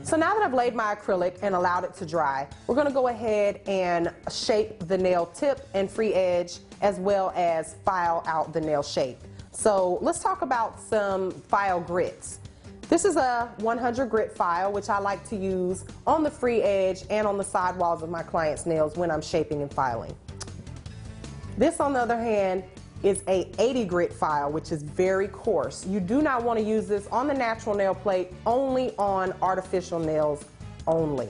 So now that I've laid my acrylic and allowed it to dry, we're going to go ahead and shape the nail tip and free edge as well as file out the nail shape. So let's talk about some file grits. This is a 100 grit file, which I like to use on the free edge and on the sidewalls of my clients' nails when I'm shaping and filing. This, on the other hand, is a 80 grit file, which is very coarse. You do not want to use this on the natural nail plate, only on artificial nails only.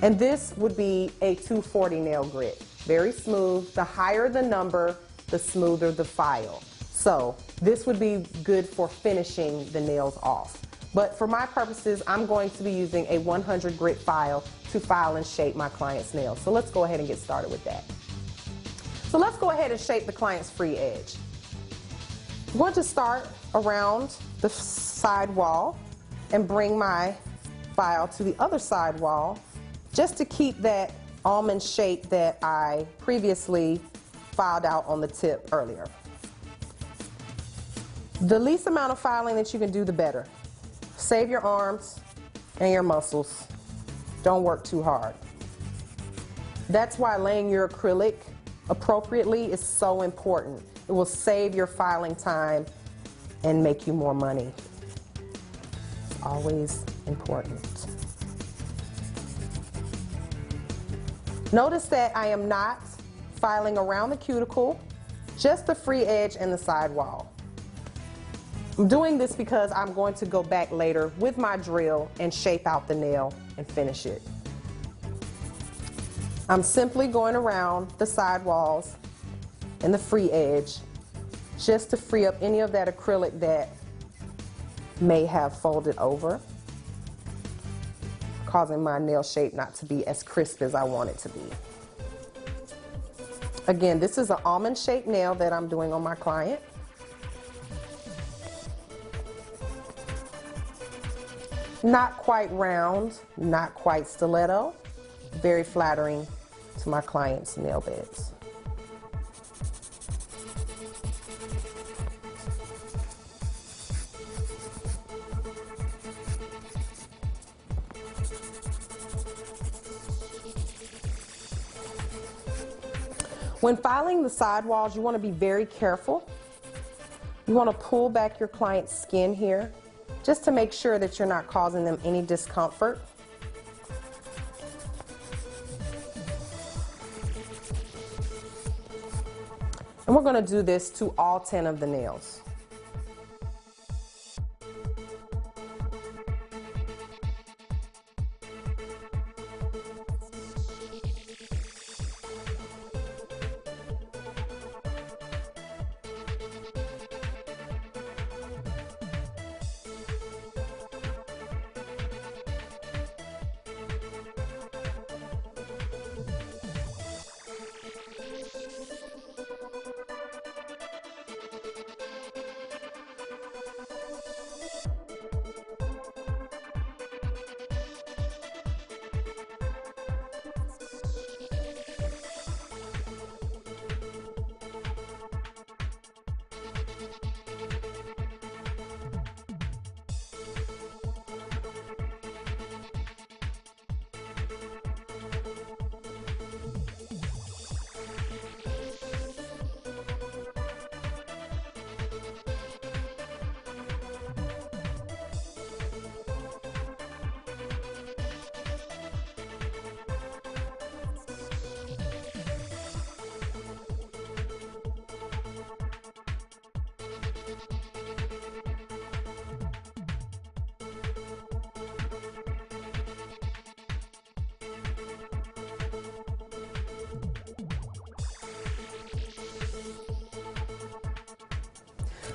And this would be a 240 nail grit. Very smooth. The higher the number, the smoother the file. So this would be good for finishing the nails off. But for my purposes, I'm going to be using a 100 grit file to file and shape my client's nails. So let's go ahead and get started with that. So let's go ahead and shape the client's free edge. I'm going to start around the side wall and bring my file to the other side wall just to keep that almond shape that I previously filed out on the tip earlier. The least amount of filing that you can do, the better. Save your arms and your muscles. Don't work too hard. That's why laying your acrylic appropriately is so important. It will save your filing time and make you more money. It's always important. Notice that I am not filing around the cuticle, just the free edge and the sidewall. I'm doing this because I'm going to go back later with my drill and shape out the nail and finish it. I'm simply going around the sidewalls and the free edge just to free up any of that acrylic that may have folded over, causing my nail shape not to be as crisp as I want it to be. Again, this is an almond shaped nail that I'm doing on my client. Not quite round, not quite stiletto, very flattering to my clients' nail beds. When filing the sidewalls, you want to be very careful. You want to pull back your client's skin here just to make sure that you're not causing them any discomfort. And we're going to do this to all 10 of the nails.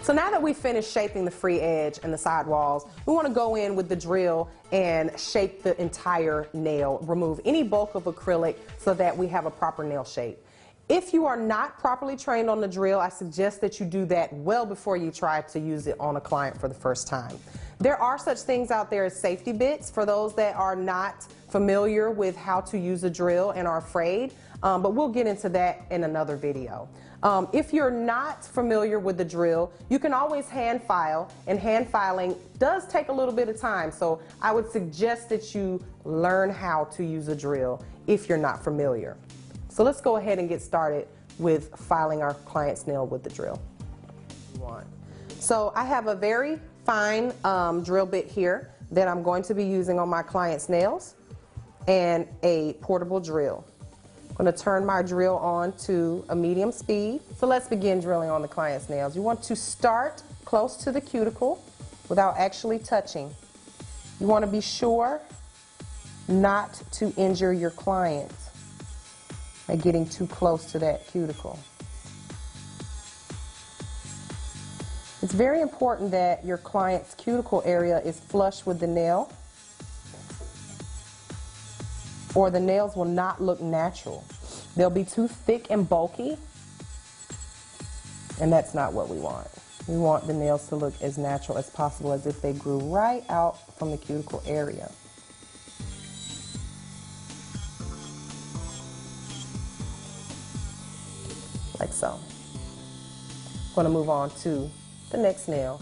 So now that we've finished shaping the free edge and the sidewalls, we want to go in with the drill and shape the entire nail, remove any bulk of acrylic so that we have a proper nail shape. If you are not properly trained on the drill, I suggest that you do that well before you try to use it on a client for the first time. There are such things out there as safety bits for those that are not familiar with how to use a drill and are afraid, but we'll get into that in another video. If you're not familiar with the drill, you can always hand file, and hand filing does take a little bit of time. So I would suggest that you learn how to use a drill if you're not familiar. So let's go ahead and get started with filing our client's nail with the drill. So I have a very fine drill bit here that I'm going to be using on my client's nails, and a portable drill. I'm going to turn my drill on to a medium speed. So let's begin drilling on the client's nails. You want to start close to the cuticle without actually touching. You want to be sure not to injure your client by getting too close to that cuticle. It's very important that your client's cuticle area is flush with the nail, or the nails will not look natural. They'll be too thick and bulky, and that's not what we want. We want the nails to look as natural as possible, as if they grew right out from the cuticle area. Like so. I'm going to move on to the next nail.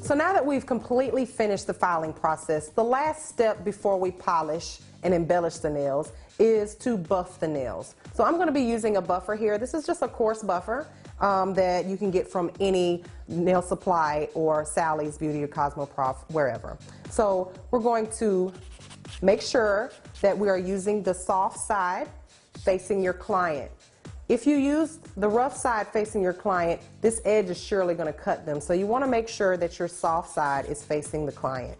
So now that we've completely finished the filing process, the last step before we polish and embellish the nails is to buff the nails. So I'm going to be using a buffer here. This is just a coarse buffer that you can get from any nail supply or Sally's Beauty or Cosmoprof, wherever. So we're going to make sure that we are using the soft side facing your client. If you use the rough side facing your client, this edge is surely going to cut them. So you want to make sure that your soft side is facing the client.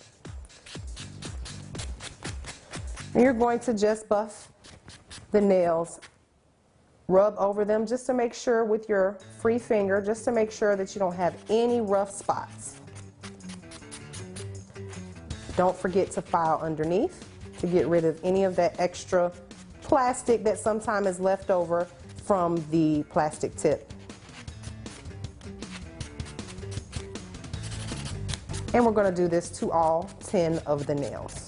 And you're going to just buff the nails, rub over them just to make sure with your free finger, just to make sure that you don't have any rough spots. Don't forget to file underneath to get rid of any of that extra plastic that sometimes is left over from the plastic tip. And we're going to do this to all 10 of the nails.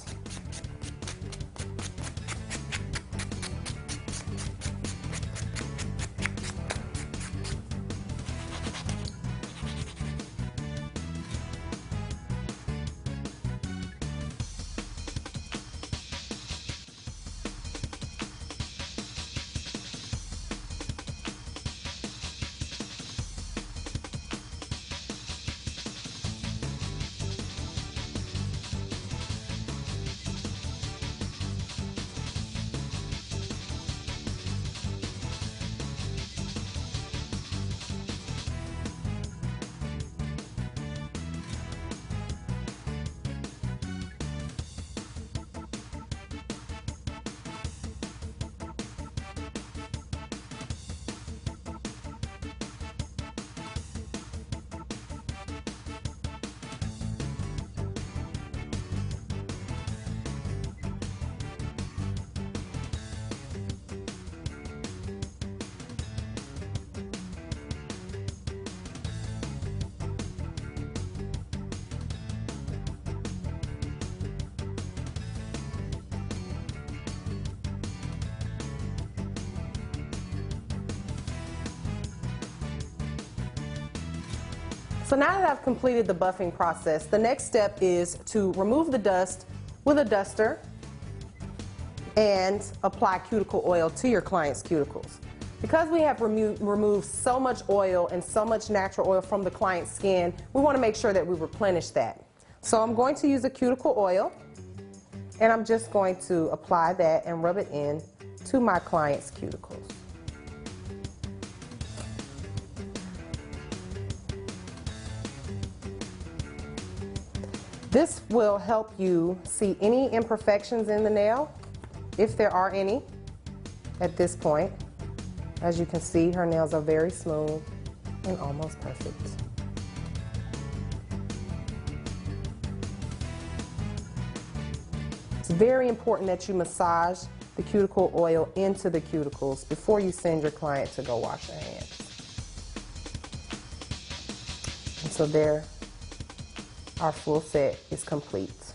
So now that I've completed the buffing process, the next step is to remove the dust with a duster and apply cuticle oil to your client's cuticles. Because we have removed so much oil and so much natural oil from the client's skin, we want to make sure that we replenish that. So I'm going to use a cuticle oil, and I'm just going to apply that and rub it in to my client's cuticles. This will help you see any imperfections in the nail, if there are any, at this point. As you can see, her nails are very smooth and almost perfect. It's very important that you massage the cuticle oil into the cuticles before you send your client to go wash their hands. And so there, our full set is complete.